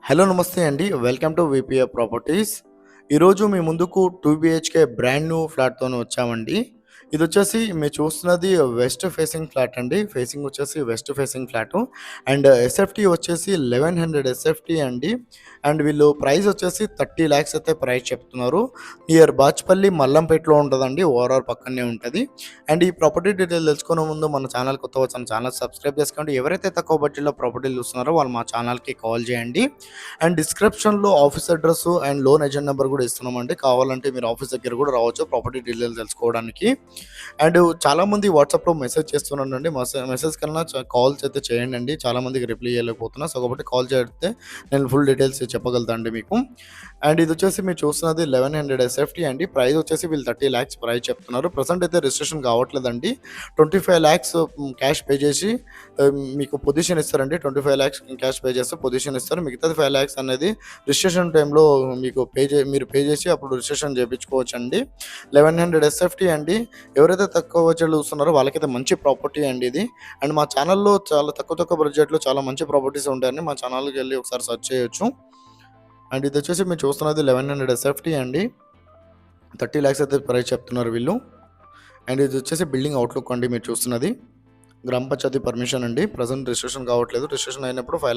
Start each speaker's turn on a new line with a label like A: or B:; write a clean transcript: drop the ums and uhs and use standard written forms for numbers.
A: Hello నమస్తే అండి. Welcome to VPA properties. ఈరోజు మీ ముందుకు 2 బీహెచ్‌కే బ్రాండ్ న్యూ ఫ్లాట్‌తోని వచ్చామండి. ఇదొచ్చేసి మీరు చూస్తున్నది వెస్ట్ ఫేసింగ్ ఫ్లాట్ అండి. ఫేసింగ్ వచ్చేసి west facing flat. And SFT వచ్చేసి 1100 ఎస్ఎఫ్‌టీ అండి. అండ్ వీళ్ళు ప్రైస్ వచ్చేసి 30,00,000 అయితే ప్రైస్ చెప్తున్నారు. నియర్ బాచ్‌పల్లి, మల్లంపేటలో ఉంటదండి. ఓఆర్ఆర్ పక్కనే ఉంటది. అండ్ ఈ ప్రాపర్టీ డీటెయిల్ తెలుసుకునే ముందు మన ఛానల్ కొత్తగా వచ్చాను ఛానల్ సబ్స్క్రైబ్ చేసుకోండి. ఎవరైతే తక్కువ బడ్జెట్‌లో ప్రాపర్టీలు చూస్తున్నారో వాళ్ళు మా ఛానల్‌కి కాల్ చేయండి. అండ్ డిస్క్రిప్షన్‌లో office address and loan agent number కూడా ఇస్తున్నామండి. కావాలంటే మీరు ఆఫీస్ దగ్గర కూడా రావచ్చు ప్రాపర్టీ డీటెయిల్స్ తెలుసుకోవడానికి. అండ్ చాలామంది వాట్సాప్‌లో మెసేజ్ చేస్తున్నానండి. మెసేజ్ కన్నా కాల్స్ అయితే చేయండి. చాలామందికి రిప్లై ఇవ్వలేకపోతున్నా. సో, కాబట్టి కాల్ చేస్తే నేను ఫుల్ డీటెయిల్స్ చెప్పగలుగుతా అండి మీకు. అండ్ ఇది వచ్చేసి మీరు చూస్తున్నది 1100 ఎస్ఎఫ్టీ అండి. ప్రైస్ వచ్చేసి వీళ్ళు 30,00,000 ప్రైస్ చెప్తున్నారు. ప్రెజెంట్ అయితే రిజిస్ట్రేషన్ కావట్లేదండి. 25,00,000 క్యాష్ పే చేసి మీకు పొజిషన్ ఇస్తారండి. 25,00,000 క్యాష్ పే చేస్తే పొజిషన్ ఇస్తారు. మిగతాది 5,00,000 అనేది రిజిస్ట్రేషన్ టైంలో మీకు మీరు పే చేసి అప్పుడు రిజిస్ట్రేషన్ చేపించుకోవచ్చండి. 1100 ఎస్ఎఫ్టీ అండి. ఎవరైతే తక్కువ బడ్జెట్‌లో చూస్తున్నారో వాళ్ళకైతే మంచి ప్రాపర్టీ అండి ఇది. అండ్ మా ఛానల్‌లో చాలా తక్కువ బడ్జెట్‌లో చాలా మంచి ప్రాపర్టీస్ ఉంటాయండి. మా ఛానల్‌కి వెళ్లి ఒకసారి సెర్చ్ చేయొచ్చు. అండ్ ఇది వచ్చేసి మీరు చూస్తున్నది 1100 ఎస్ఎఫ్టీ అండి. 30,00,000 అయితే ప్రైస్ చెప్తున్నారు వీళ్ళు. అండ్ ఇది వచ్చేసి బిల్డింగ్ అవుట్‌లుక్ అండి మీరు చూస్తున్నది. గ్రామ పంచాయతీ పర్మిషన్ అండి. ప్రెజెంట్ రిజిస్ట్రేషన్ కావట్లేదు. రిజిస్ట్రేషన్ అయినప్పుడు 5,00,000